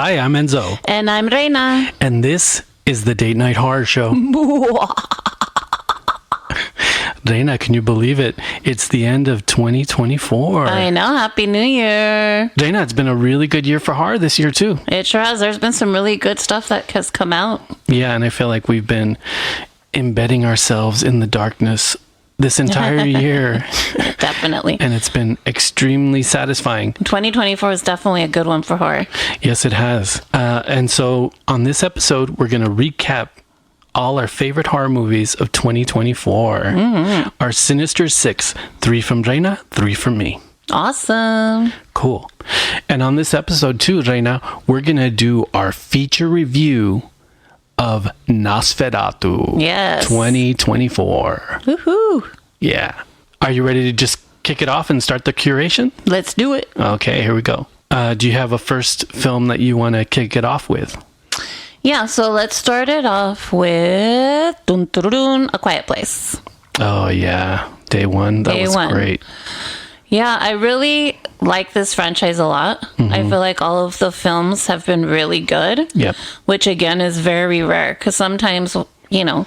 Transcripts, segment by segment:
Hi, I'm Enzo. And I'm Reyna. And this is the Date Night Horror Show. Reyna, can you believe it? It's the end of 2024. I know. Happy New Year. Reyna, it's been a really good year for horror this year, too. It sure has. There's been some really good stuff that has come out. Yeah, and I feel like we've been embedding ourselves in the darkness this entire year. Definitely. And it's been extremely satisfying. 2024 is definitely a good one for horror. Yes, it has. And so on this episode, we're going to recap all our favorite horror movies of 2024. Mm-hmm. Our Sinister Six. 3 from Reyna, 3 from me. Awesome. Cool. And on this episode too, Reyna, we're going to do our feature review of Nosferatu. Yes. 2024. Woohoo. Yeah. Are you ready to just kick it off and start the curation? Let's do it. Okay, here we go. Do you have a first film that you want to kick it off with? Yeah, so let's start it off with A Quiet Place. Oh, yeah. Day one. That was great. Yeah, I really like this franchise a lot. Mm-hmm. I feel like all of the films have been really good. Yep. Which, again, is very rare because sometimes, you know,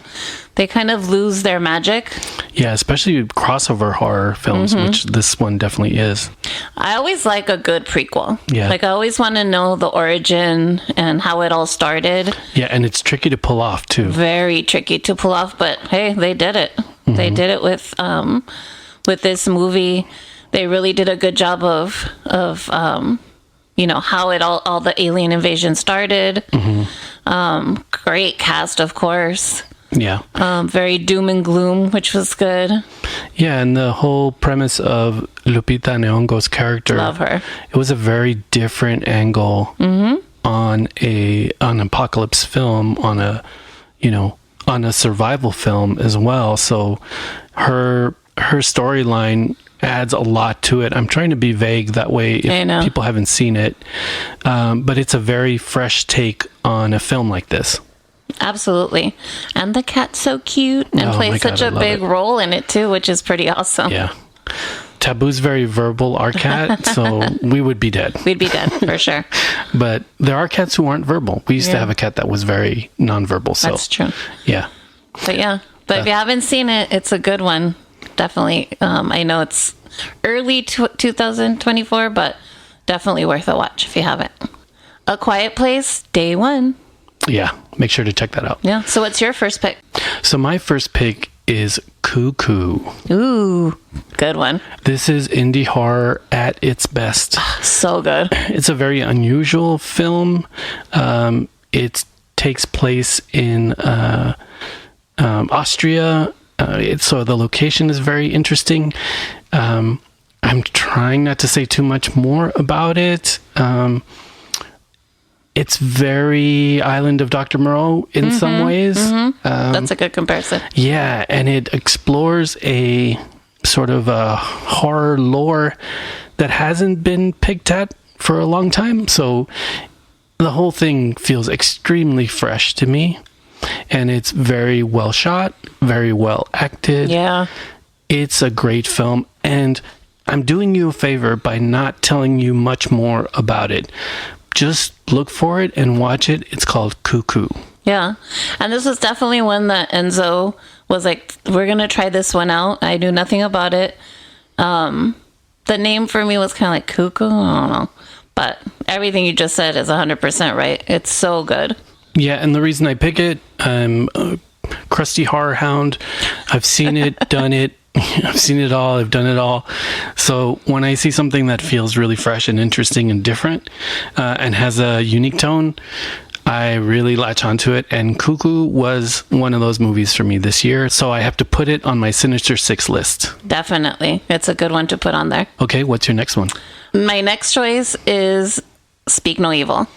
they kind of lose their magic. Yeah, especially crossover horror films, mm-hmm. which this one definitely is. I always like a good prequel. Yeah. Like, I always want to know the origin and how it all started. Yeah, and it's tricky to pull off, too. Very tricky to pull off, but hey, they did it. Mm-hmm. They did it with this movie. They really did a good job of you know, how it all the alien invasion started. Mm-hmm. Great cast, of course. Yeah. Very doom and gloom, which was good. Yeah, and the whole premise of Lupita Nyong'o's character. Love her. It was a very different angle mm-hmm. on an apocalypse film, on a survival film as well. So her storyline adds a lot to it. I'm trying to be vague that way if people haven't seen it. But it's a very fresh take on a film like this. Absolutely. And the cat's so cute and plays such a big role in it too, which is pretty awesome. Yeah. Taboo's very verbal, our cat, so we would be dead. We'd be dead, for sure. But there are cats who aren't verbal. We used to have a cat that was very nonverbal. So that's true. Yeah. But if you haven't seen it, it's a good one. Definitely. I know it's early 2024, but definitely worth a watch if you haven't. A Quiet Place, day one. Yeah, make sure to check that out. Yeah. So what's your first pick? So my first pick is Cuckoo. Ooh, good one. This is indie horror at its best. So good. It's a very unusual film. It takes place in Austria. So the location is very interesting. I'm trying not to say too much more about it. It's very Island of Dr. Moreau in mm-hmm, some ways. Mm-hmm. That's a good comparison. Yeah, and it explores a sort of a horror lore that hasn't been picked at for a long time. So the whole thing feels extremely fresh to me. And it's very well shot, very well acted. Yeah. It's a great film. And I'm doing you a favor by not telling you much more about it. Just look for it and watch it. It's called Cuckoo. Yeah. And this was definitely one that Enzo was like, we're going to try this one out. I knew nothing about it. The name for me was kind of like Cuckoo. I don't know. But everything you just said is 100% right. It's so good. Yeah, and the reason I pick it, I'm a crusty horror hound. I've seen it, done it. I've seen it all. I've done it all. So when I see something that feels really fresh and interesting and different and has a unique tone, I really latch onto it. And Cuckoo was one of those movies for me this year. So I have to put it on my Sinister Six list. Definitely. It's a good one to put on there. Okay, what's your next one? My next choice is Speak No Evil.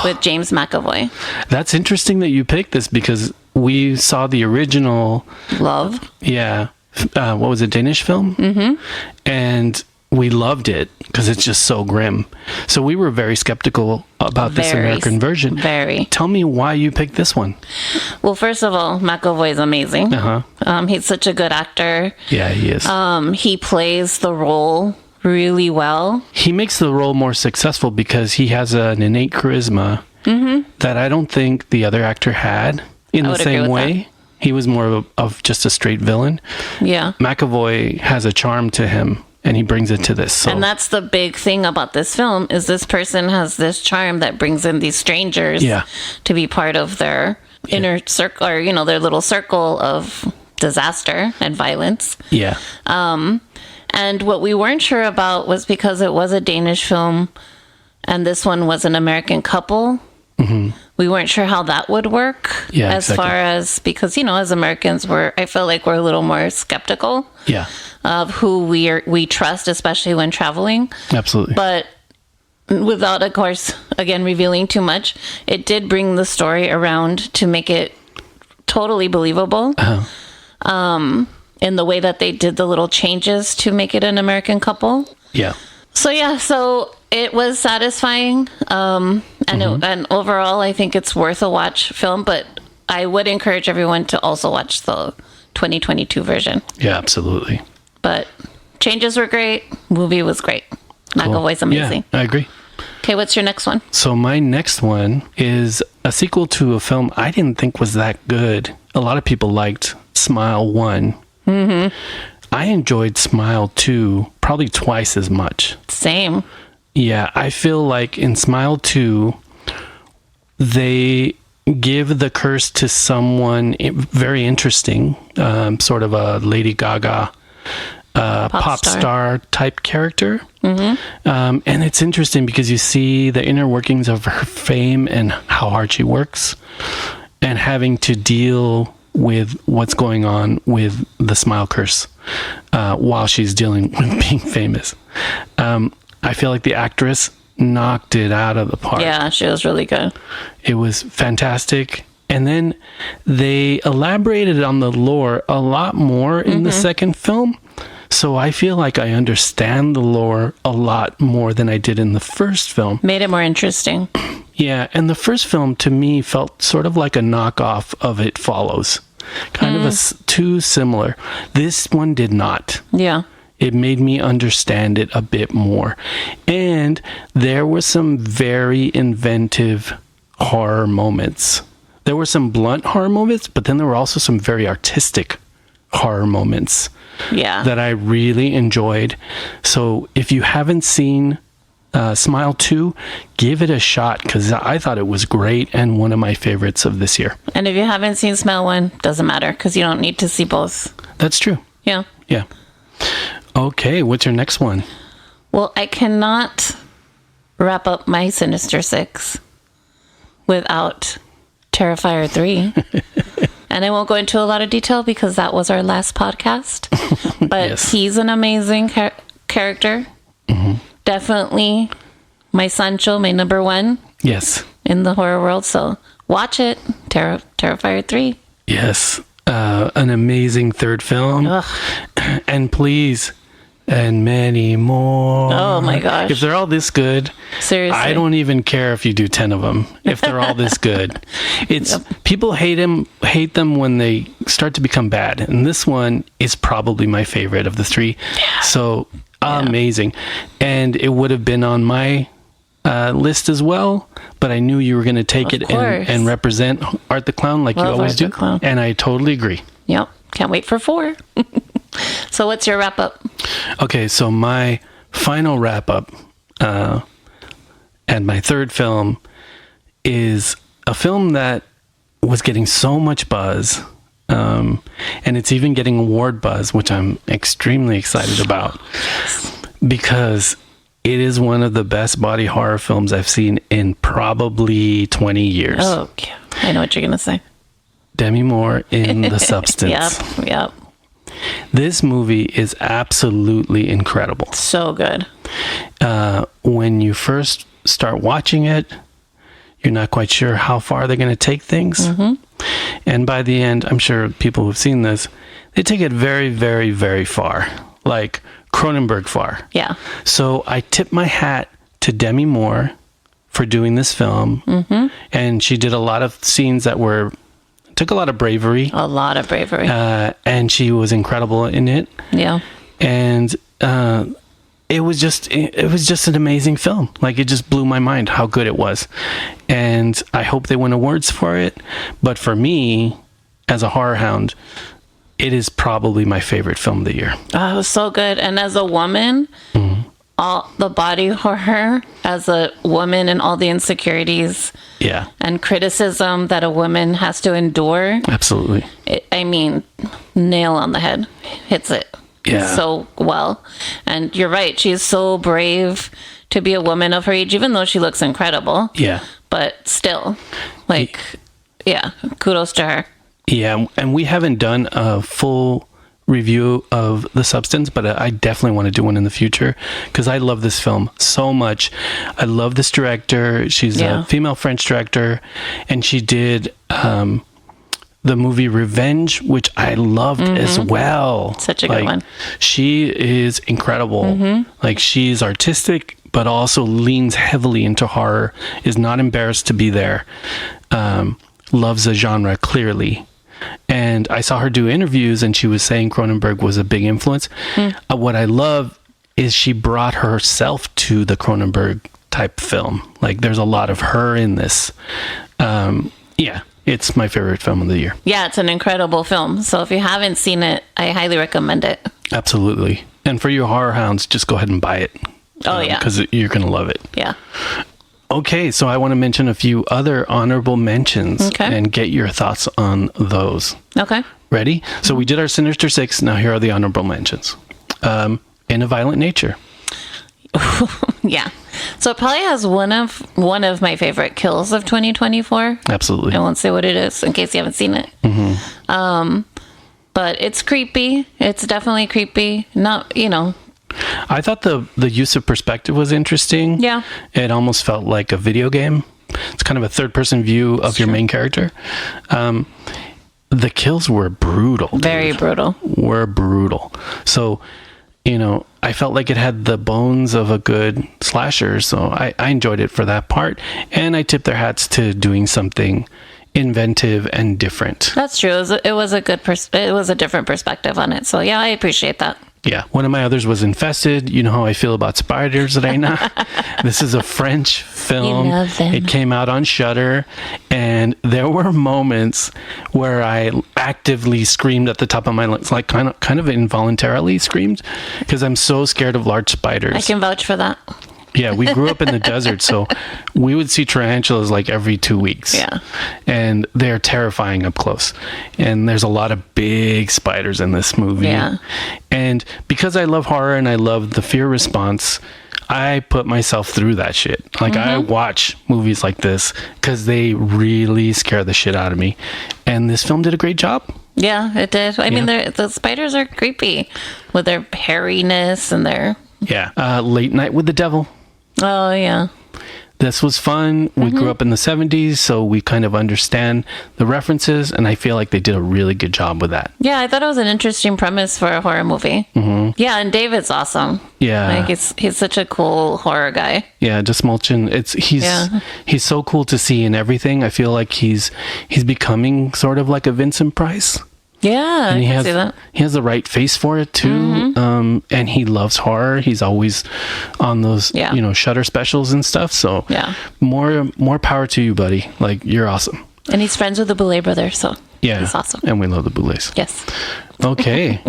With James McAvoy. That's interesting that you picked this because we saw the original Love. Yeah. What was it? Danish film? Mm-hmm. And we loved it because it's just so grim. So we were very skeptical about this American version. Very. Tell me why you picked this one. Well, first of all, McAvoy is amazing. Uh-huh. He's such a good actor. Yeah, he is. He plays the role really well. He makes the role more successful because he has an innate charisma that I don't think the other actor had in the same way. He was more of just a straight villain. Yeah. McAvoy has a charm to him, and he brings it to this. So. And that's the big thing about this film, is this person has this charm that brings in these strangers to be part of their inner circle, or, you know, their little circle of disaster and violence. Yeah. And what we weren't sure about was, because it was a Danish film and this one was an American couple, we weren't sure how that would work. Yeah, as far as, because, you know, as Americans, I feel like we're a little more skeptical of who we trust, especially when traveling. Absolutely. But without, of course, again, revealing too much, it did bring the story around to make it totally believable. In the way that they did the little changes to make it an American couple. Yeah. So it was satisfying. And overall, I think it's worth a watch film, but I would encourage everyone to also watch the 2022 version. Yeah, absolutely. But changes were great. Movie was great. McAvoy's amazing. Yeah, I agree. Okay, what's your next one? So my next one is a sequel to a film I didn't think was that good. A lot of people liked Smile 1. I enjoyed Smile 2 probably twice as much. Same. Yeah, I feel like in Smile 2, they give the curse to someone very interesting, sort of a Lady Gaga pop star type character. And it's interesting because you see the inner workings of her fame and how hard she works, and having to deal with what's going on with the smile curse while she's dealing with being famous. I feel like the actress knocked it out of the park. Yeah, she was really good. It was fantastic. And then they elaborated on the lore a lot more in the second film. So I feel like I understand the lore a lot more than I did in the first film. Made it more interesting. Yeah, and the first film to me felt sort of like a knockoff of It Follows. Kind of too similar. This one did not. Yeah. It made me understand it a bit more. And there were some very inventive horror moments. There were some blunt horror moments, but then there were also some very artistic horror moments that I really enjoyed. So if you haven't seen Smile 2, give it a shot, because I thought it was great and one of my favorites of this year. And if you haven't seen Smile 1, doesn't matter, because you don't need to see both. That's true. Yeah. Yeah. Okay, what's your next one? Well, I cannot wrap up my Sinister Six without Terrifier 3. And I won't go into a lot of detail because that was our last podcast. But he's an amazing character. Definitely my Sancho, my number one. Yes. In the horror world. So watch it. Terrifier 3. Yes. An amazing third film. And please, and many more. Oh my gosh. If they're all this good, seriously, I don't even care if you do 10 of them. If they're all this good, it's people hate them when they start to become bad. And this one is probably my favorite of the three. Yeah. So amazing. And it would have been on my list as well, but I knew you were going to take it and represent Art the Clown like you always do. And I totally agree. Yep. Can't wait for 4. So what's your wrap up? Okay, so my final wrap up and my third film is a film that was getting so much buzz, and it's even getting award buzz, which I'm extremely excited about, because it is one of the best body horror films I've seen in probably 20 years. Oh, yeah. I know what you're going to say. Demi Moore in The Substance. Yep. This movie is absolutely incredible. So good. When you first start watching it, you're not quite sure how far they're going to take things. And by the end, I'm sure people who've seen this, they take it very, very, very far. Like Cronenberg far. Yeah. So I tip my hat to Demi Moore for doing this film. And she did a lot of scenes that took a lot of bravery. A lot of bravery. And she was incredible in it. Yeah. And it was just an amazing film. Like, it just blew my mind how good it was. And I hope they win awards for it. But for me, as a horror hound, it is probably my favorite film of the year. Oh, it was so good. And as a woman, all the body horror, as a woman, and all the insecurities and criticism that a woman has to endure. Absolutely. I mean, nail on the head. Hits it so well. And you're right. She's so brave to be a woman of her age, even though she looks incredible. Yeah. But still, like, kudos to her. Yeah, and we haven't done a full review of The Substance, but I definitely want to do one in the future because I love this film so much. I love this director. She's a female French director, and she did the movie Revenge, which I loved as well. Such a good one. She is incredible. Like, she's artistic, but also leans heavily into horror, is not embarrassed to be there, loves the genre clearly. And I saw her do interviews, and she was saying Cronenberg was a big influence. What I love is she brought herself to the Cronenberg type film. Like, there's a lot of her in this. It's my favorite film of the year. Yeah, it's an incredible film. So if you haven't seen it, I highly recommend it. Absolutely. And for your horror hounds, just go ahead and buy it. Oh, yeah. Because you're going to love it. Yeah. Okay, so I want to mention a few other honorable mentions and get your thoughts on those. Okay. Ready? So we did our Sinister Six. Now here are the honorable mentions. In a Violent Nature. Yeah. So it probably has one of my favorite kills of 2024. Absolutely. I won't say what it is in case you haven't seen it. But it's creepy. It's definitely creepy. Not, I thought the use of perspective was interesting. Yeah. It almost felt like a video game. It's kind of a third-person view of your main character. The kills were brutal. Very brutal. Were brutal. So, I felt like it had the bones of a good slasher. So I enjoyed it for that part. And I tipped their hats to doing something inventive and different. That's true. It was a different perspective on it. So yeah, I appreciate that. Yeah. One of my others was Infested. You know how I feel about spiders, Reyna. This is a French film. You love them. It came out on Shudder, and there were moments where I actively screamed at the top of my lungs, like kind of involuntarily screamed, because I'm so scared of large spiders. I can vouch for that. Yeah, we grew up in the desert, so we would see tarantulas like every 2 weeks. Yeah. And they're terrifying up close. And there's a lot of big spiders in this movie. Yeah. And because I love horror and I love the fear response, I put myself through that shit. Like, I watch movies like this because they really scare the shit out of me. And this film did a great job. Yeah, it did. I mean, the spiders are creepy with their hairiness and their... Yeah. Late Night with the Devil. Oh, yeah. This was fun. We grew up in the 70s, so we kind of understand the references, and I feel like they did a really good job with that. Yeah, I thought it was an interesting premise for a horror movie. Yeah, and David's awesome. Yeah. Like, he's such a cool horror guy. Yeah, just Mulchin. He's so cool to see in everything. I feel like he's becoming sort of like a Vincent Price. Yeah, And I can see that. He has the right face for it too. And he loves horror. He's always on those, Shudder specials and stuff. So more power to you, buddy. Like, you're awesome. And he's friends with the Boulet brothers, so he's awesome. And we love the Boulets. Yes. Okay.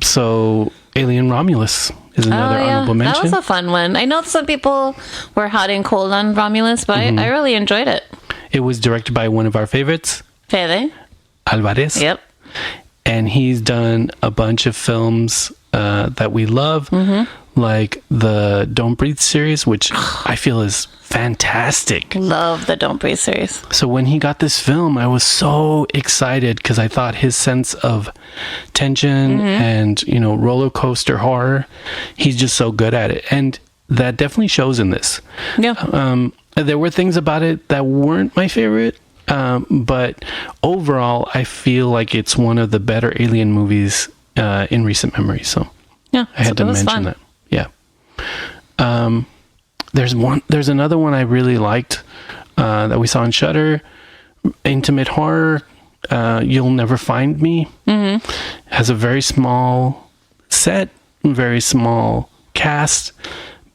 So Alien Romulus is another honorable mention. That was a fun one. I know some people were hot and cold on Romulus, but I really enjoyed it. It was directed by one of our favorites, Fede Alvarez. Yep. And he's done a bunch of films that we love, like the Don't Breathe series, which I feel is fantastic. Love the Don't Breathe series. So when he got this film, I was so excited because I thought his sense of tension and, roller coaster horror, he's just so good at it. And that definitely shows in this. Yeah. There were things about it that weren't my favorite. But overall, I feel like it's one of the better Alien movies in recent memory. So yeah, I had to mention that. Yeah. There's another one I really liked that we saw on Shudder, intimate horror. You'll Never Find Me. Has a very small set, very small cast,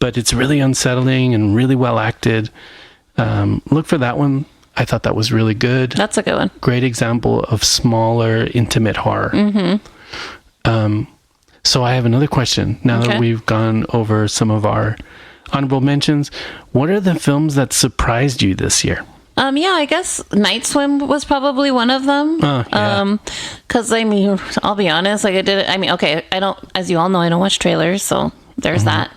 but it's really unsettling and really well acted. Look for that one. I thought that was really good. That's a good one. Great example of smaller, intimate horror. So I have another question. Now that we've gone over some of our honorable mentions, what are the films that surprised you this year? Yeah, I guess Night Swim was probably one of them. Because I mean, I'll be honest, like I don't, as you all know, I don't watch trailers, so there's that.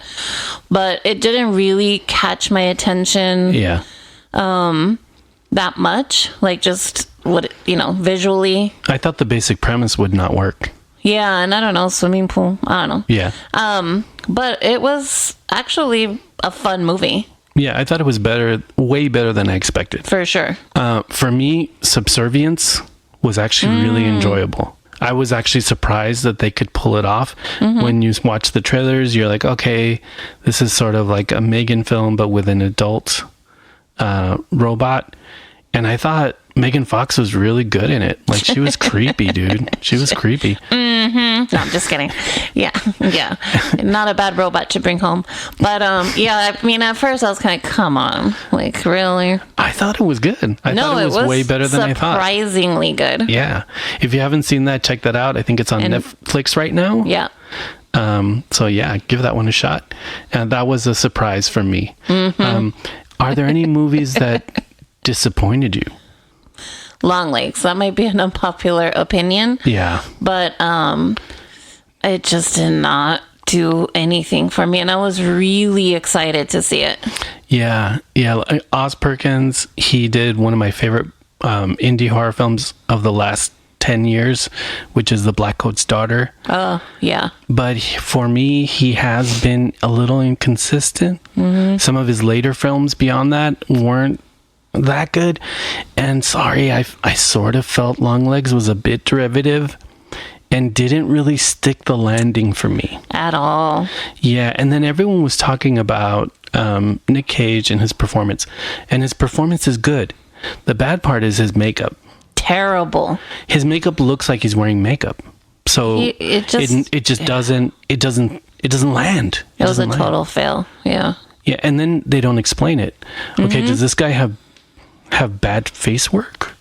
But it didn't really catch my attention. That much, like just visually. I thought the basic premise would not work. Yeah, and I don't know, swimming pool. I don't know. Yeah. But it was actually a fun movie. Yeah, I thought it was better, way better than I expected. For sure. For me, Subservience was actually really enjoyable. I was actually surprised that they could pull it off. When you watch the trailers, you're like, okay, this is sort of like a Megan film, but with an adult robot. And I thought Megan Fox was really good in it. Like, she was creepy, dude. She was creepy. No, I'm just kidding. Yeah. Not a bad robot to bring home. But, yeah, I mean, at first I was kind of, come on. Like, really? I thought it was good. I thought it was way better than I thought. Surprisingly good. Yeah. If you haven't seen that, check that out. I think it's on Netflix right now. Yeah. So, yeah, give that one a shot. And that was a surprise for me. Are there any movies that disappointed you? Long Legs. That might be an unpopular opinion. Yeah. But it just did not do anything for me. And I was really excited to see it. Yeah. Oz Perkins, he did one of my favorite indie horror films of the last 10 years, which is The Black Coat's Daughter. Oh, yeah. But for me, he has been a little inconsistent. Some of his later films beyond that weren't that good. And sorry, I sort of felt Longlegs was a bit derivative and didn't really stick the landing for me at all. Yeah, and then everyone was talking about Nick Cage and his performance, and his performance is good. The bad part is his makeup. Terrible. His makeup looks like he's wearing makeup, so it just doesn't land. It was a total fail. Yeah, and then they don't explain it. Okay, does this guy have bad face work?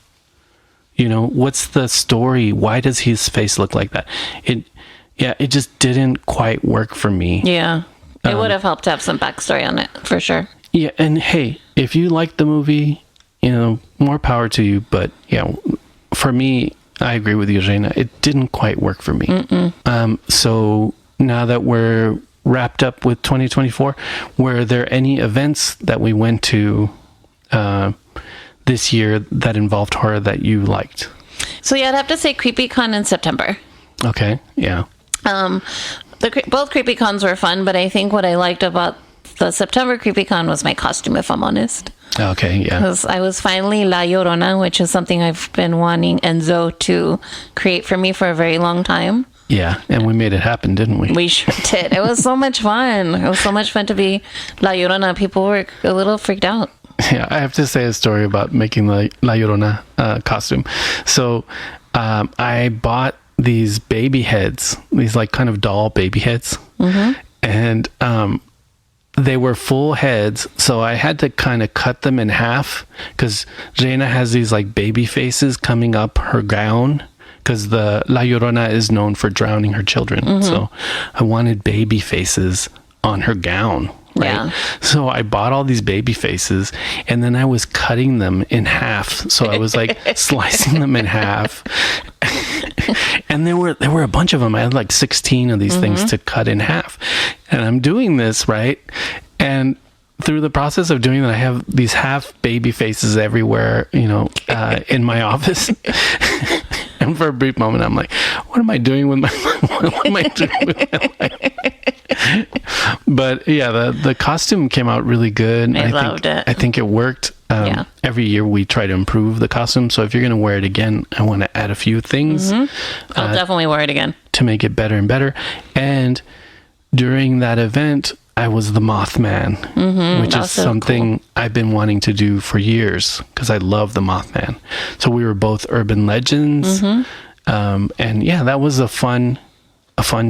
What's the story? Why does his face look like that? It just didn't quite work for me. Yeah, it would have helped to have some backstory on it for sure. Yeah, and hey, if you like the movie, more power to you. But for me, I agree with you, Reyna. It didn't quite work for me. So now that we're wrapped up with 2024, were there any events that we went to this year that involved horror that you liked? So I'd have to say CreepyCon in September. Okay, yeah. Both CreepyCons were fun, but I think what I liked about the September CreepyCon was my costume, if I'm honest. Okay, yeah. Because I was finally La Llorona, which is something I've been wanting Enzo to create for me for a very long time. Yeah, and we made it happen, didn't we? We sure did. It was so much fun. It was so much fun to be La Llorona. People were a little freaked out. Yeah, I have to say a story about making the La Llorona costume. So I bought these baby heads, these like kind of doll baby heads. And they were full heads, so I had to kind of cut them in half because Reyna has these like baby faces coming up her gown because the La Llorona is known for drowning her children. So I wanted baby faces on her gown. Right. Yeah. So I bought all these baby faces and then I was cutting them in half. So I was like slicing them in half. And there were a bunch of them. I had like 16 of these things to cut in half. And I'm doing this, right? And through the process of doing that, I have these half baby faces everywhere, in my office. And for a brief moment, I'm like, what am I doing with my life? But yeah, the costume came out really good. I loved it. I think it worked. Every year we try to improve the costume. So if you're going to wear it again, I want to add a few things. I'll definitely wear it again. To make it better and better. And during that event, I was the Mothman, which is something cool. I've been wanting to do for years because I love the Mothman. So we were both urban legends. And yeah, that was a fun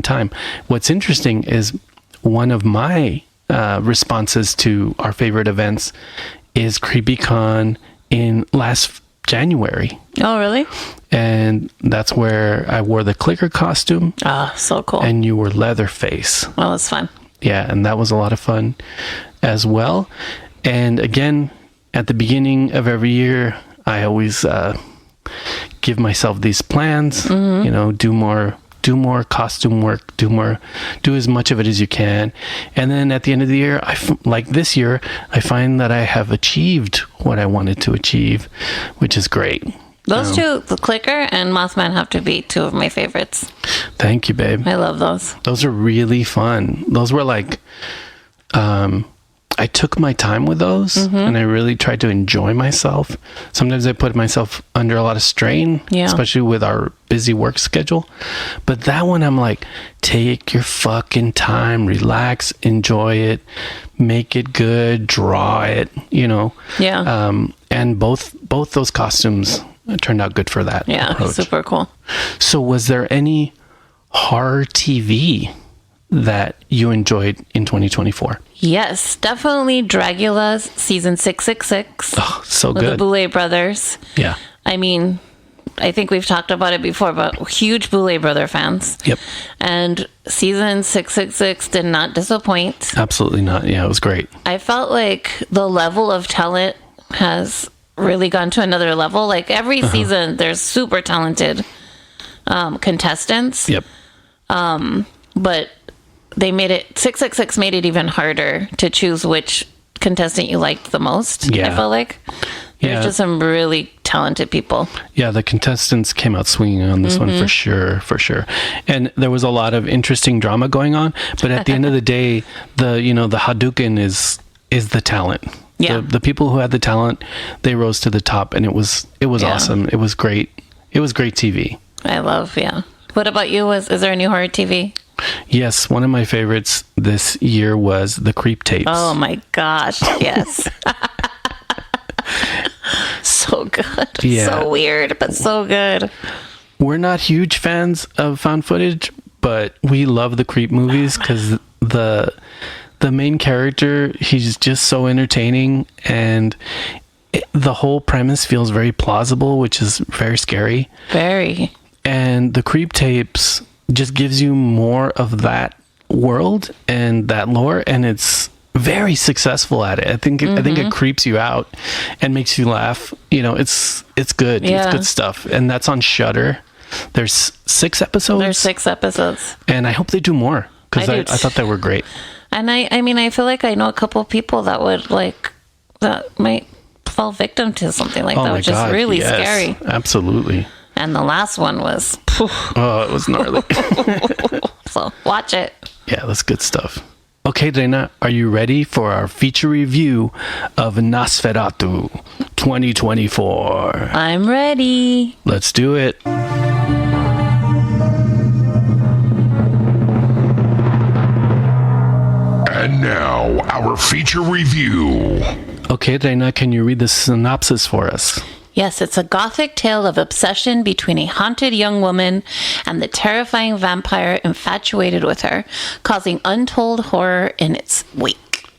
time. What's interesting is one of my responses to our favorite events is CreepyCon in last January. Oh, really? And that's where I wore the clicker costume. Ah, so cool. And you were Leatherface. Well, that's fun. Yeah, and that was a lot of fun as well. And again, at the beginning of every year, I always give myself these plans. You know, do more costume work, do as much of it as you can. And then at the end of the year, like this year, I find that I have achieved what I wanted to achieve, which is great. Those two, the clicker and Mothman, have to be two of my favorites. Thank you, babe. I love those. Those are really fun. Those were like, I took my time with those and I really tried to enjoy myself. Sometimes I put myself under a lot of strain, especially with our busy work schedule. But that one, I'm like, take your fucking time, relax, enjoy it, make it good, draw it, you know. Yeah. And both those costumes turned out good for that approach. Super cool. So was there any horror TV that you enjoyed in 2024? Yes, definitely Dragula's season 666. Oh, so with good. The Boulet brothers. Yeah. I mean, I think we've talked about it before, but huge Boulet brother fans. Yep. And season 666 did not disappoint. Absolutely not. Yeah, it was great. I felt like the level of talent has really gone to another level. Like every season, there's super talented contestants. Yep. But they made it 666 made it even harder to choose which contestant you liked the most. Yeah. I felt like there's just some really talented people. Yeah, the contestants came out swinging on this one for sure. And there was a lot of interesting drama going on, but at the end of the day, the Hadouken is the talent. Yeah. The people who had the talent, they rose to the top, and it was awesome. It was great. It was great TV. I love, What about you? Is there a new horror TV? Yes, one of my favorites this year was the Creep Tapes. Oh my gosh, yes. So good. Yeah. So weird, but so good. We're not huge fans of found footage, but we love the Creep movies because the main character, he's just so entertaining, and the whole premise feels very plausible, which is very scary. Very. And the Creep Tapes just gives you more of that world and that lore, and it's very successful at it. I think it creeps you out and makes you laugh. You know, it's good. Yeah. It's good stuff. And that's on Shudder. There's 6 episodes. There's 6 episodes. And I hope they do more, because I thought they were great. And I mean, I feel like I know a couple people that might fall victim to something like that, which is really scary. Absolutely. And the last one was... Oh, it was gnarly. So, watch it. Yeah, that's good stuff. Okay, Reyna, are you ready for our feature review of Nosferatu 2024? I'm ready. Let's do it. And now, our feature review. Okay, Reyna, can you read the synopsis for us? Yes, it's a gothic tale of obsession between a haunted young woman and the terrifying vampire infatuated with her, causing untold horror in its wake.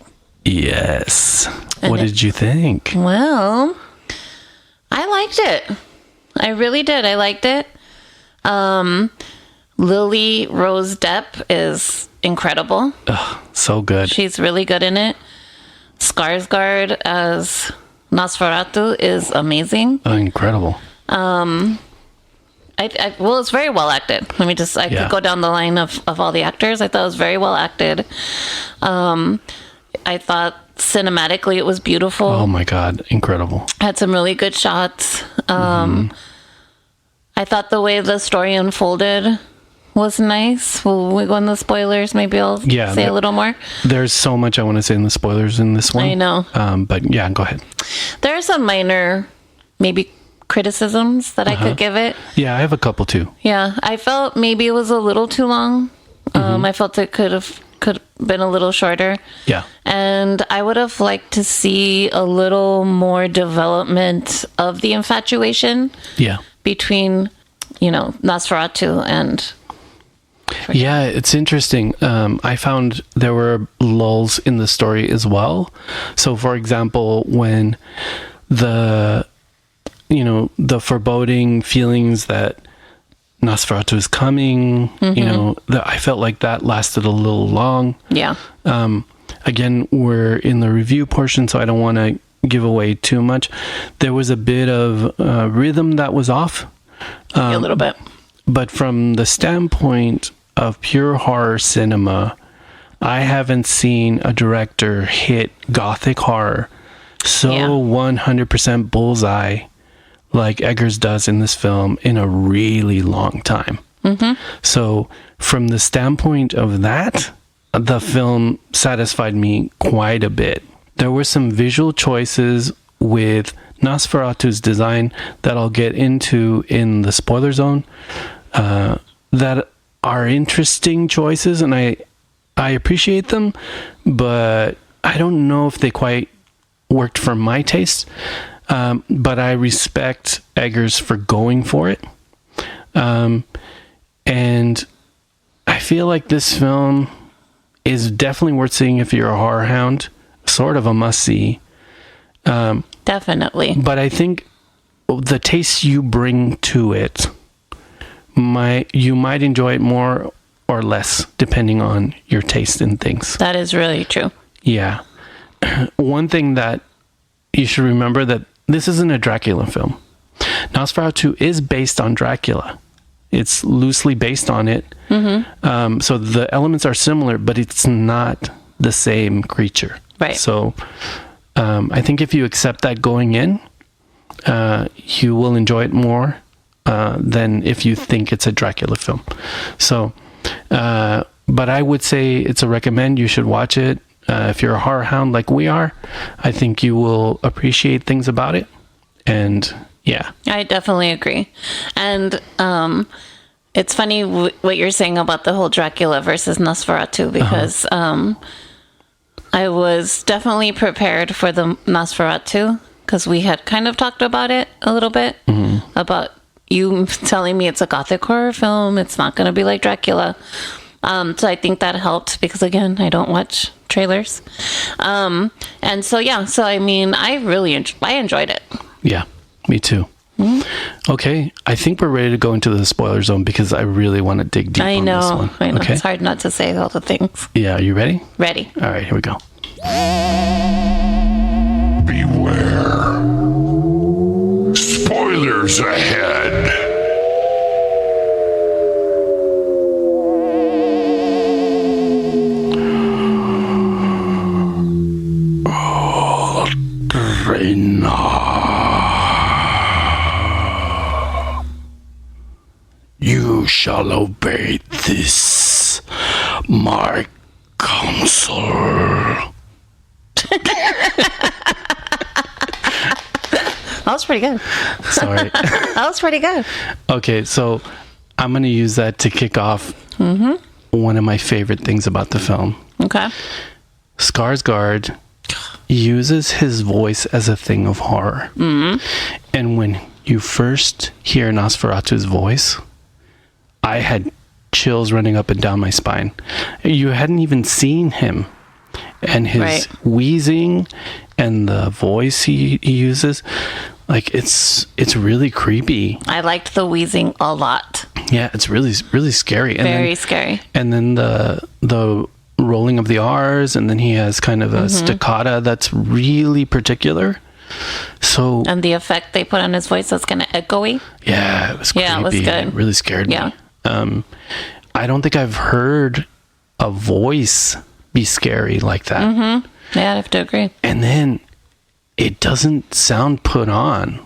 Yes. What did you think? Well, I liked it. I really did. I liked it. Lily Rose Depp is incredible. So good. She's really good in it. Skarsgård as Nosferatu is amazing. Oh, incredible. Well, it's very well acted. I could go down the line of all the actors. I thought it was very well acted. I thought cinematically it was beautiful. Oh my God, incredible. Had some really good shots. I thought the way the story unfolded was nice. Will we go in the spoilers? Maybe I'll say a little more. There's so much I want to say in the spoilers in this one. I know. But yeah, go ahead. There are some minor, maybe criticisms that I could give it. Yeah, I have a couple too. Yeah, I felt maybe it was a little too long. I felt it could have been a little shorter. Yeah. And I would have liked to see a little more development of the infatuation. Yeah. Between, Nosferatu and Yeah, it's interesting. I found there were lulls in the story as well. So, for example, when the foreboding feelings that Nosferatu is coming, I felt like that lasted a little long. Yeah. Again, we're in the review portion, so I don't want to give away too much. There was a bit of rhythm that was off. A little bit. But from the standpoint of pure horror cinema, I haven't seen a director hit gothic horror so 100% bullseye like Eggers does in this film in a really long time. So from the standpoint of that, the film satisfied me quite a bit. There were some visual choices with Nosferatu's design that I'll get into in the spoiler zone that are interesting choices, and I appreciate them, but I don't know if they quite worked for my taste. But I respect Eggers for going for it. And I feel like this film is definitely worth seeing if you're a horror hound. Sort of a must-see. Definitely. But I think the taste you bring to it, you might enjoy it more or less, depending on your taste in things. That is really true. Yeah. One thing that you should remember that this isn't a Dracula film. Nosferatu is based on Dracula. It's loosely based on it. So the elements are similar, but it's not the same creature. Right. So I think if you accept that going in, you will enjoy it more than if you think it's a Dracula film. So, but I would say it's a recommend. You should watch it. If you're a horror hound like we are, I think you will appreciate things about it. And yeah. I definitely agree. And it's funny what you're saying about the whole Dracula versus Nosferatu, because I was definitely prepared for the Nosferatu, because we had kind of talked about it a little bit, about you telling me it's a gothic horror film. It's not going to be like Dracula. So I think that helped, because again, I don't watch trailers. And so, yeah, so I mean, I really enjoyed it. Yeah, me too. Okay, I think we're ready to go into the spoiler zone, because I really want to dig deep on this one. I know. Okay? It's hard not to say all the things. Yeah, are you ready? Ready. All right, here we go. Beware. Spoilers ahead. You shall obey this, my counsel. That was pretty good. Sorry. That was pretty good. Okay, so I'm going to use that to kick off one of my favorite things about the film. Okay. Skarsgård uses his voice as a thing of horror. And when you first hear Nosferatu's voice, I had chills running up and down my spine. You hadn't even seen him, and his wheezing and the voice he uses, like it's really creepy. I liked the wheezing a lot. Yeah, it's really scary. And Very scary. And then the rolling of the R's, and then he has kind of a staccato that's really particular. So And the effect they put on his voice was kind of echoey. yeah, it was creepy. Yeah, it was good. It really scared me. I don't think I've heard a voice be scary like that. Yeah, I have to agree. And then it doesn't sound put on,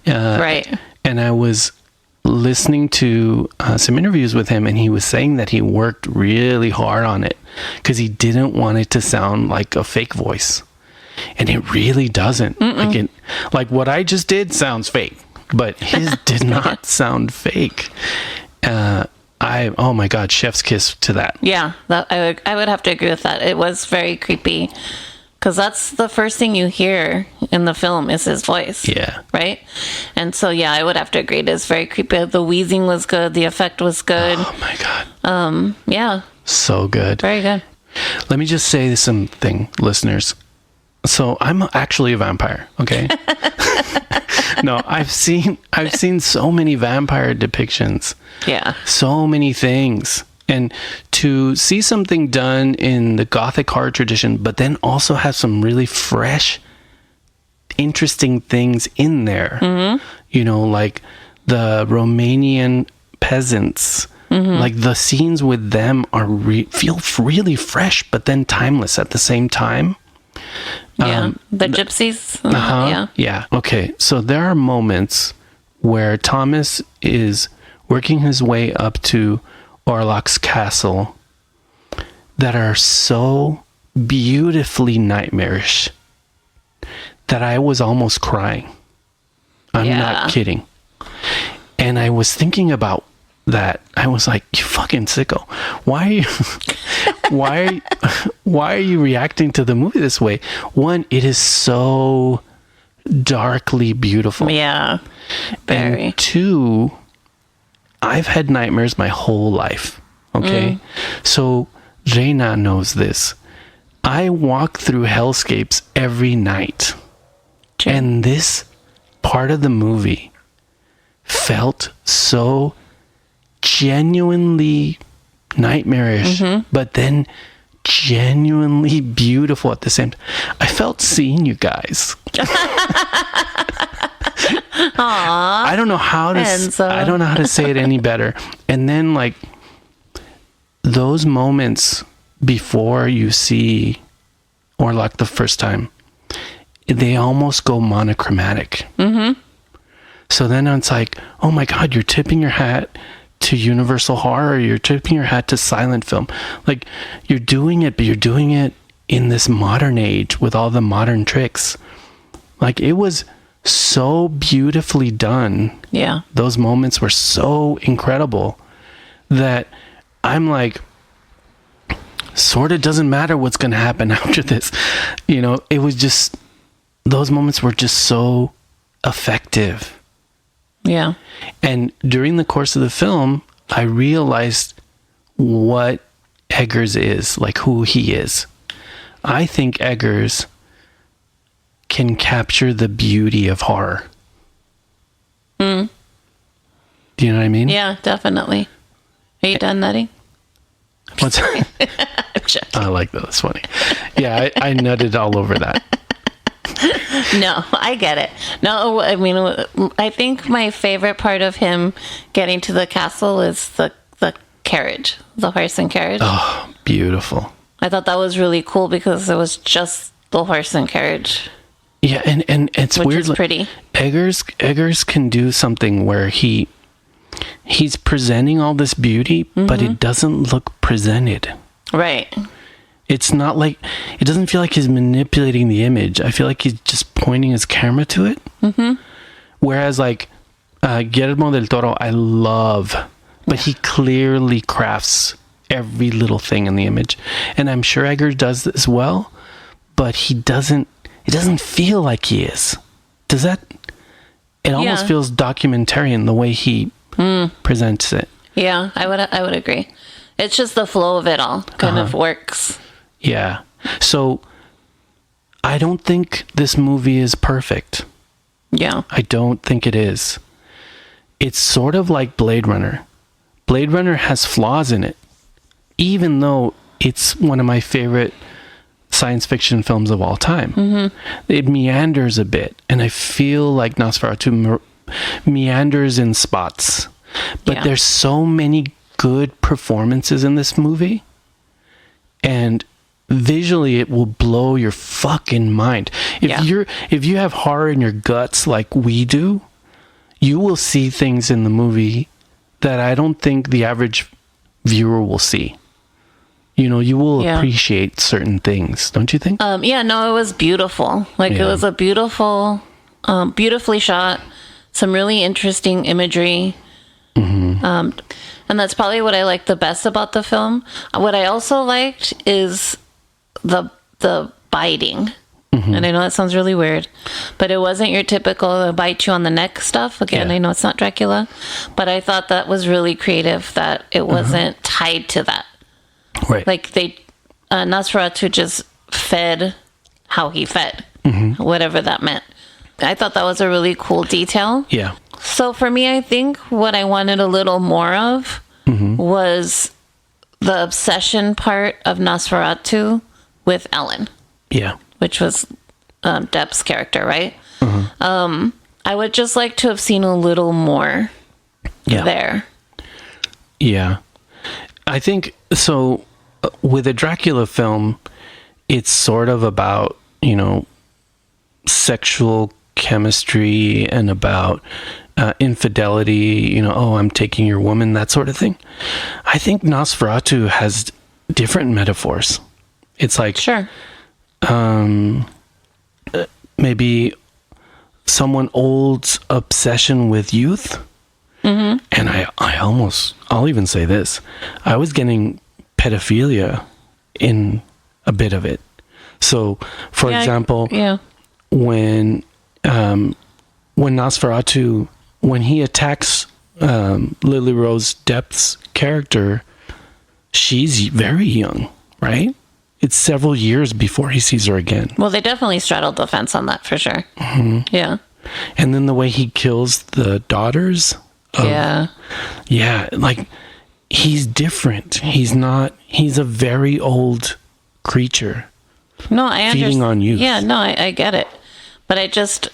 Right. And I was listening to some interviews with him, and he was saying that he worked really hard on it because he didn't want it to sound like a fake voice, and it really doesn't. Like what I just did sounds fake, but his did not sound fake. Oh my God, chef's kiss to that. Yeah, I would have to agree with that. It was very creepy. because that's the first thing you hear in the film is his voice. Yeah. Right? And so, yeah, I would have to agree. It is very creepy. The wheezing was good. The effect was good. Oh my God. Yeah. So good. Very good. Let me just say something, listeners. So I'm actually a vampire, okay? No, I've seen so many vampire depictions. Yeah. So many things. And to see something done in the Gothic horror tradition, but then also have some really fresh, interesting things in there. Mm-hmm. You know, like the Romanian peasants. Mm-hmm. Like the scenes with them are feel really fresh, but then timeless at the same time. Yeah, the gypsies. Yeah. Yeah. Okay. So there are moments where Thomas is working his way up to Orlok's castle that are so beautifully nightmarish that I was almost crying. I'm not kidding. And I was thinking about that. I was like, you fucking sicko. Why are you reacting to the movie this way? One, it is so darkly beautiful. Yeah. Very. And two, I've had nightmares my whole life. Okay? So Reyna knows this. I walk through hellscapes every night. True. And this part of the movie felt so genuinely nightmarish, but then genuinely beautiful at the same time. I felt seeing you guys. I don't know how to say it any better. And then like those moments before you see Orlok the first time, they almost go monochromatic. Mm-hmm. So then it's like, oh my God, you're tipping your hat to Universal Horror, you're tipping your hat to silent film. Like, you're doing it, but you're doing it in this modern age with all the modern tricks. Like, it was so beautifully done. Yeah. Those moments were so incredible that I'm like, sort of doesn't matter what's going to happen after this. You know, it was just, those moments were just so effective. Yeah. And during the course of the film, I realized what Eggers is, like who he is. I think Eggers can capture the beauty of horror. Do you know what I mean? Yeah, definitely. Are you done nutting? What's I like that. That's funny. Yeah, I nutted all over that. No, I get it. No, I mean, I think my favorite part of him getting to the castle is the carriage, the horse and carriage. Oh, beautiful. I thought that was really cool because it was just the horse and carriage. Yeah, and it's which weird. Is pretty. Eggers can do something where he's presenting all this beauty, but it doesn't look presented. Right. It's not like, it doesn't feel like he's manipulating the image. I feel like he's just pointing his camera to it. Mm-hmm. Whereas like Guillermo del Toro, I love, but he clearly crafts every little thing in the image. And I'm sure Eggers does as well, but it doesn't feel like he is. Does that? It almost feels documentarian the way he presents it. Yeah, I would agree. It's just the flow of it all kind of works. Yeah. So I don't think this movie is perfect. Yeah. I don't think it is. It's sort of like Blade Runner. Blade Runner has flaws in it, even though it's one of my favorite science fiction films of all time. Mm-hmm. It meanders a bit, and I feel like Nosferatu meanders in spots. But there's so many good performances in this movie, and visually it will blow your fucking mind. If you have horror in your guts like we do, you will see things in the movie that I don't think the average viewer will see. You know, you will appreciate certain things, don't you think? Yeah, no, it was beautiful. Like it was a beautiful, beautifully shot, some really interesting imagery. Mm-hmm. And that's probably what I liked the best about the film. What I also liked is the biting. And I know that sounds really weird, but it wasn't your typical bite you on the neck stuff. Again, Yeah. I know it's not Dracula, but I thought that was really creative that it wasn't tied to that. Right. Like Nosferatu just fed how he fed, whatever that meant. I thought that was a really cool detail. Yeah. So for me, I think what I wanted a little more of was the obsession part of Nosferatu with Ellen. Yeah. Which was Depp's character, right? I would just like to have seen a little more there. Yeah. I think so. With a Dracula film, it's sort of about, sexual chemistry and about infidelity, oh, I'm taking your woman, that sort of thing. I think Nosferatu has different metaphors. It's like, Sure. Maybe someone old's obsession with youth. And I'll even say this. I was getting pedophilia in a bit of it. So, for example, when Nosferatu, when he attacks Lily Rose Depp's character, she's very young, right? It's several years before he sees her again. Well, they definitely straddled the fence on that for sure. Yeah. And then the way he kills the daughters. Yeah, like he's different. He's a very old creature. No, I understand. Feeding on youth. Yeah, no, I get it. But I just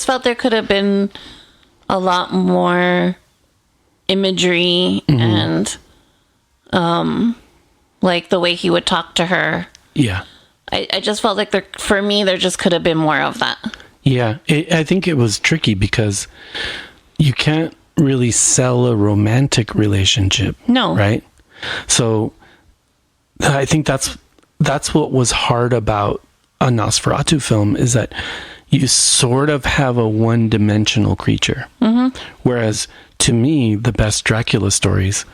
felt there could have been a lot more imagery and like the way he would talk to her. Yeah. I just felt like for me, there just could have been more of that. Yeah. I think it was tricky because you can't really sell a romantic relationship. No. Right? So I think that's what was hard about a Nosferatu film, is that you sort of have a one-dimensional creature. Whereas to me, the best Dracula stories,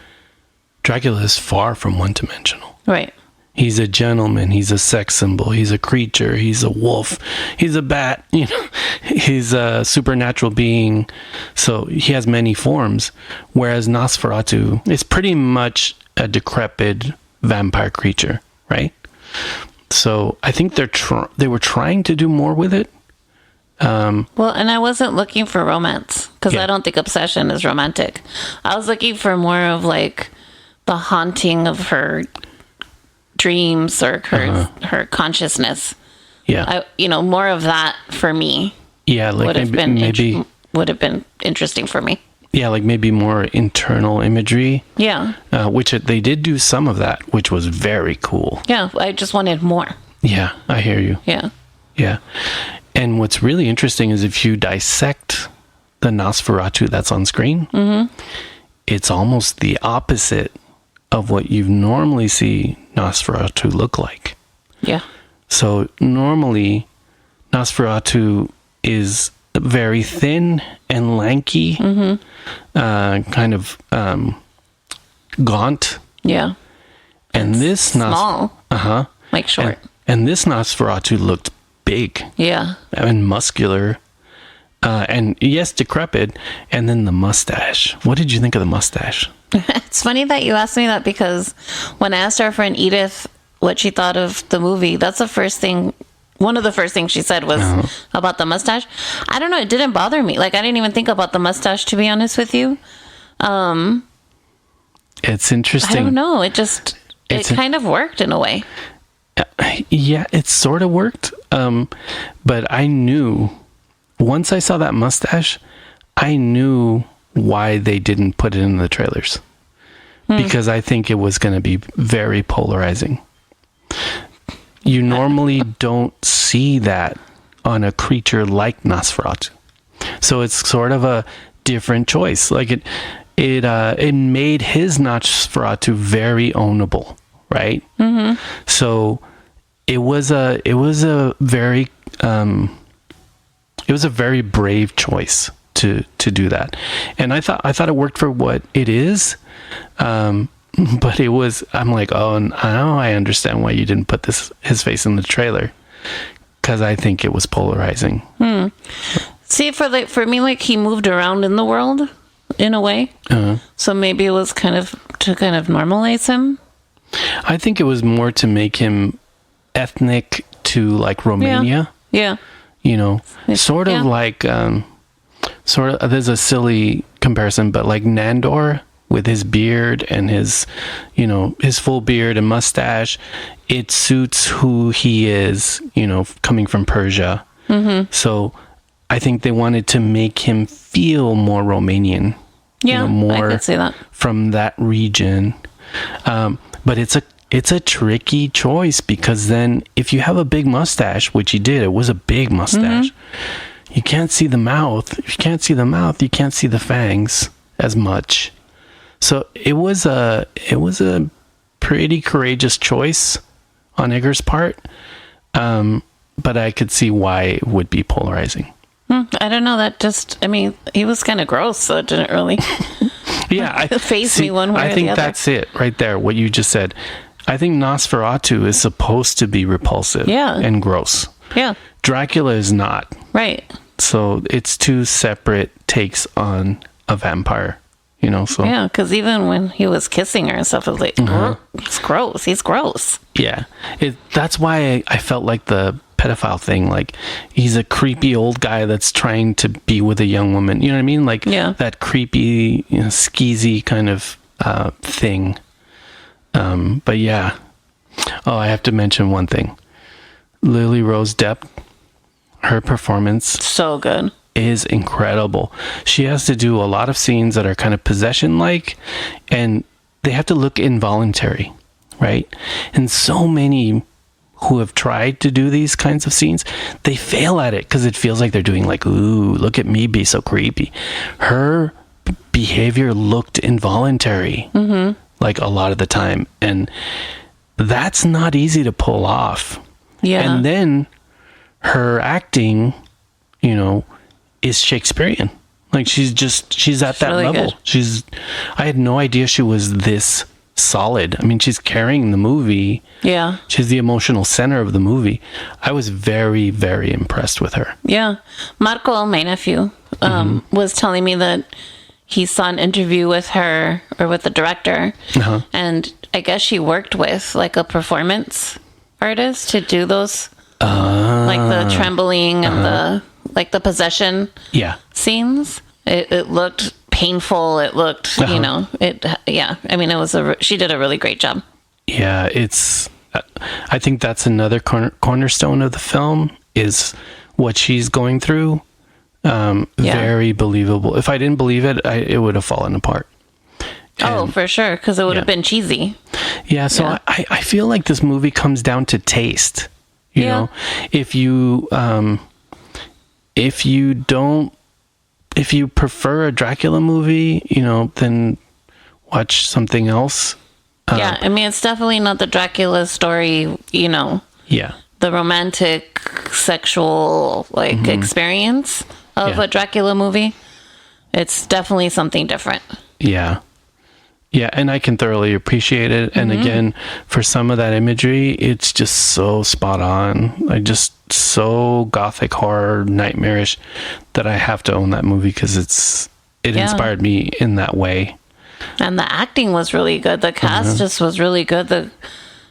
Dracula is far from one-dimensional. Right. He's a gentleman. He's a sex symbol. He's a creature. He's a wolf. He's a bat. He's a supernatural being. So he has many forms. Whereas Nosferatu is pretty much a decrepit vampire creature, right? So I think they were trying to do more with it. Well, and I wasn't looking for romance because I don't think obsession is romantic. I was looking for more of like the haunting of her dreams or her consciousness. Yeah. More of that for me. Yeah, like would have been interesting for me. Yeah, like maybe more internal imagery. Yeah. Which they did do some of that, which was very cool. Yeah, I just wanted more. Yeah, I hear you. Yeah. Yeah. And what's really interesting is if you dissect the Nosferatu that's on screen, it's almost the opposite of what you normally see Nosferatu look like. Yeah. So normally Nosferatu is very thin and lanky, kind of gaunt. Yeah. And this small. Like short. And this Nosferatu looked big. Yeah. And muscular. And yes, decrepit. And then the mustache. What did you think of the mustache? It's funny that you asked me that because when I asked our friend Edith what she thought of the movie, that's the first thing. One of the first things she said was about the mustache. I don't know. It didn't bother me. Like, I didn't even think about the mustache, to be honest with you. It's interesting. I don't know. It kind of worked in a way. Yeah, it sort of worked. But I knew, once I saw that mustache, I knew why they didn't put it in the trailers. Because I think it was going to be very polarizing. You normally don't see that on a creature like Nosferatu. So it's sort of a different choice. Like it made his Nosferatu very ownable, right? So it was a very brave choice to do that. And I thought it worked for what it is. but it was, I'm like, oh, now I understand why you didn't put his face in the trailer, because I think it was polarizing. See, for me, like, he moved around in the world in a way. So maybe it was kind of to normalize him. I think it was more to make him ethnic to like Romania. Yeah. You know, sort of like, there's a silly comparison, but like Nandor with his beard and his full beard and mustache, it suits who he is, coming from Persia. So I think they wanted to make him feel more Romanian. Yeah, more I could say that. From that region. But it's a tricky choice, because then if you have a big mustache, which he did, it was a big mustache. You can't see the mouth. If you can't see the mouth, you can't see the fangs as much. So it was a pretty courageous choice on Egger's part. But I could see why it would be polarizing. I don't know. He was kind of gross, so it didn't really faze me one way or the other. I think that's it right there, what you just said. I think Nosferatu is supposed to be repulsive and gross. Yeah. Dracula is not. Right. So it's two separate takes on a vampire, so. Yeah, because even when he was kissing her and stuff, I was like, he's gross. Yeah. That's why I felt like the pedophile thing, like he's a creepy old guy that's trying to be with a young woman, you know what I mean, like that creepy skeezy kind of thing. But yeah, I have to mention one thing. Lily Rose Depp, her performance so good, is incredible. She has to do a lot of scenes that are kind of possession like, and they have to look involuntary, right? And so many who have tried to do these kinds of scenes, they fail at it because it feels like they're doing like, ooh, look at me be so creepy. Her behavior looked involuntary, like a lot of the time. And that's not easy to pull off. Yeah. And then her acting, is Shakespearean. Like she's at that really level. Good. I had no idea she was this solid. I mean, she's carrying the movie. Yeah. She's the emotional center of the movie. I was very, very impressed with her. Yeah. Marco, my nephew, was telling me that he saw an interview with her or with the director, and I guess she worked with like a performance artist to do those, like the trembling and the possession scenes. It looked painful. It looked, she did a really great job. Yeah, I think that's another cornerstone of the film is what she's going through. Very believable. If I didn't believe it, it would have fallen apart. For sure, because it would have been cheesy. Yeah, so I feel like this movie comes down to taste. You know, if you prefer a Dracula movie, then watch something else. It's definitely not the Dracula story, Yeah. The romantic, sexual, experience of a Dracula movie. It's definitely something different. Yeah. Yeah, and I can thoroughly appreciate it. And again, for some of that imagery, it's just so spot on. So gothic horror, nightmarish, that I have to own that movie because it inspired me in that way. And the acting was really good. The cast just was really good. The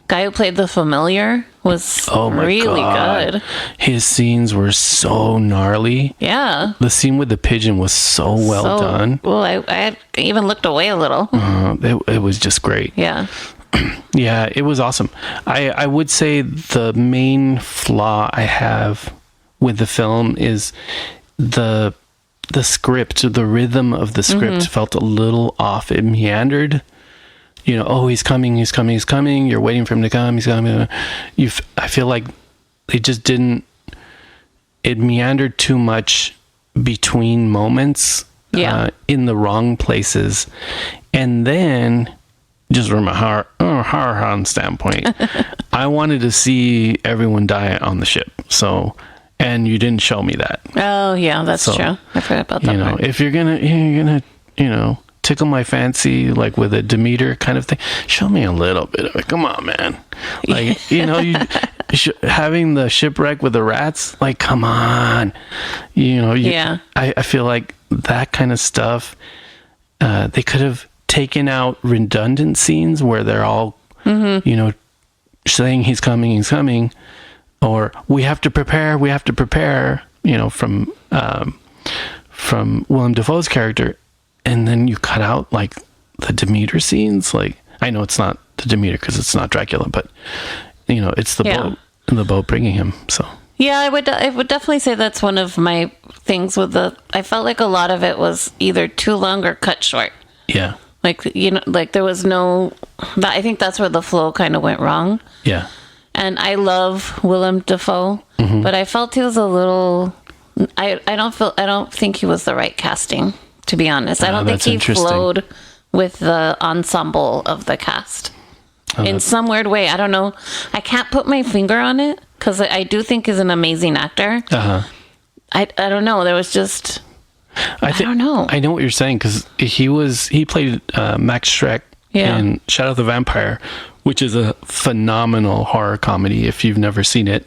guy who played the familiar was really good. His scenes were so gnarly. Yeah. The scene with the pigeon was so well done. Well, I even looked away a little. It was just great. Yeah. Yeah, it was awesome. I would say the main flaw I have with the film is the script, the rhythm of the script felt a little off. It meandered. He's coming. You're waiting for him to come. He's coming. I feel like it just didn't. It meandered too much between moments. In the wrong places, and then just from a horror standpoint, I wanted to see everyone die on the ship. So, and you didn't show me that. Oh yeah, that's true. I forgot about that part. If you're gonna tickle my fancy, like with a Demeter kind of thing. Show me a little bit of it. Come on, man. Like, you know, having the shipwreck with the rats, like, come on. You know, I feel like that kind of stuff, they could have taken out redundant scenes where they're all, you know, saying he's coming, or we have to prepare, you know, from Willem Dafoe's character, and then you cut out like the Demeter scenes. Like, I know it's not the Demeter because it's not Dracula, but you know, it's the boat and the boat bringing him. So yeah, I would definitely say that's one of my things with I felt like a lot of it was either too long or cut short. Yeah. Like, you know, like there was I think that's where the flow kind of went wrong. Yeah. And I love Willem Dafoe, but I felt he was a little, I don't think he was the right casting, to be honest. I don't think he flowed with the ensemble of the cast in some weird way. I don't know. I can't put my finger on it because I do think he's an amazing actor. I don't know. There was just, I don't know. I know what you're saying because he played Max Schreck in Shadow of the Vampire, which is a phenomenal horror comedy if you've never seen it.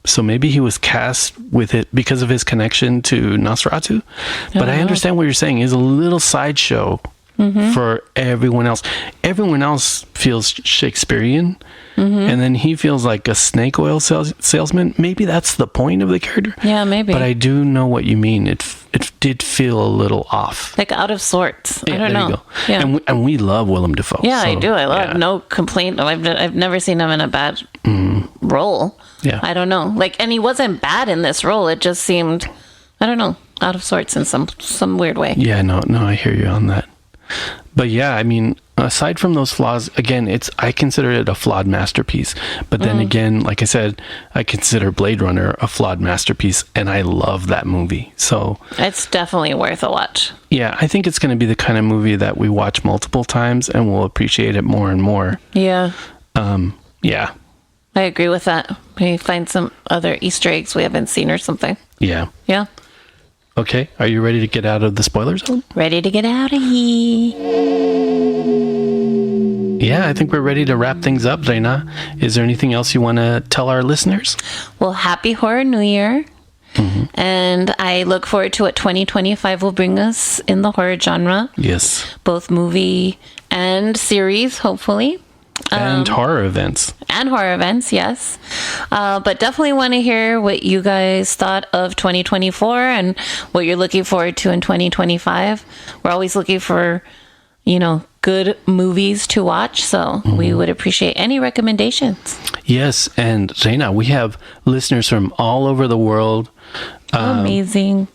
So maybe he was cast with it because of his connection to Nosferatu. But I understand what you're saying. He's a little sideshow for everyone else. Everyone else feels Shakespearean, and then he feels like a snake oil salesman. Maybe that's the point of the character. Yeah, maybe. But I do know what you mean. It did feel a little off. Like out of sorts. I don't know. You go. Yeah. And we love Willem Dafoe. Yeah, so, I do. I love no complaint. I've never seen him in a bad role. Yeah. I don't know. Like, and he wasn't bad in this role. It just seemed, I don't know, out of sorts in some weird way. Yeah, no, I hear you on that. But yeah, I mean, aside from those flaws, again, I consider it a flawed masterpiece. But then again, like I said, I consider Blade Runner a flawed masterpiece, and I love that movie. So it's definitely worth a watch. Yeah, I think it's going to be the kind of movie that we watch multiple times and we'll appreciate it more and more. Yeah. Yeah. I agree with that. Maybe find some other Easter eggs we haven't seen or something. Yeah. Yeah. Okay. Are you ready to get out of the spoiler zone? Ready to get out of here. Yeah, I think we're ready to wrap things up, Reyna. Is there anything else you want to tell our listeners? Well, happy Horror New Year. And I look forward to what 2025 will bring us in the horror genre. Yes. Both movie and series, hopefully. And horror events. And horror events, yes. But definitely want to hear what you guys thought of 2024 and what you're looking forward to in 2025. We're always looking for, good movies to watch. So we would appreciate any recommendations. Yes. And Reyna, we have listeners from all over the world. Amazing.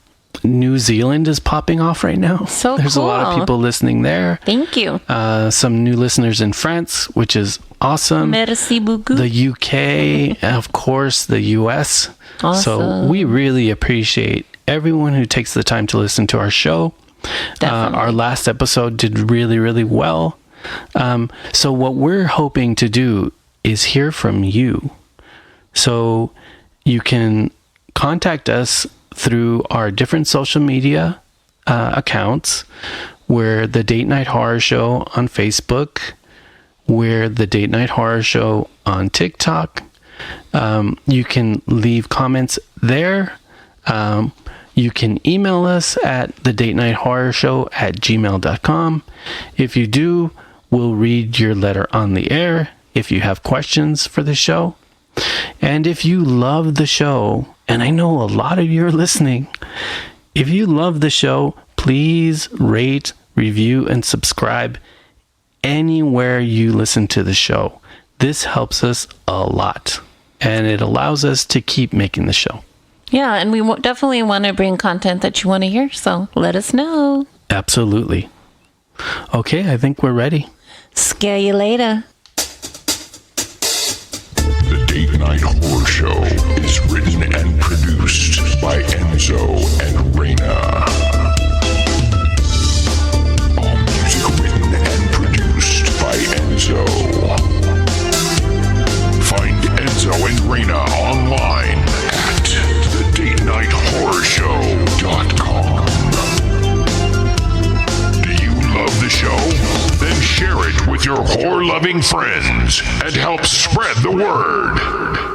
New Zealand is popping off right now. So There's a lot of people listening there. Thank you. Some new listeners in France, which is awesome. Merci beaucoup. The UK, of course, the US. Awesome. So we really appreciate everyone who takes the time to listen to our show. Our last episode did really, really well. So what we're hoping to do is hear from you. So you can contact us through our different social media accounts. We're the Date Night Horror Show on Facebook. We're the Date Night Horror Show on TikTok. You can leave comments there. You can email us at thedatenightHorrorshow@gmail.com. If you do, we'll read your letter on the air if you have questions for the show. And if you love the show, and I know a lot of you are listening, if you love the show, please rate, review, and subscribe anywhere you listen to the show. This helps us a lot, and it allows us to keep making the show. Yeah, and we definitely want to bring content that you want to hear, so let us know. Absolutely. Okay, I think we're ready. Scare you later. The Date Night Horror Show is written and produced by Enzo and Reyna. All music written and produced by Enzo. Find Enzo and Reyna online at thedatenightHorrorshow.com. Do with your horror-loving friends and help spread the word.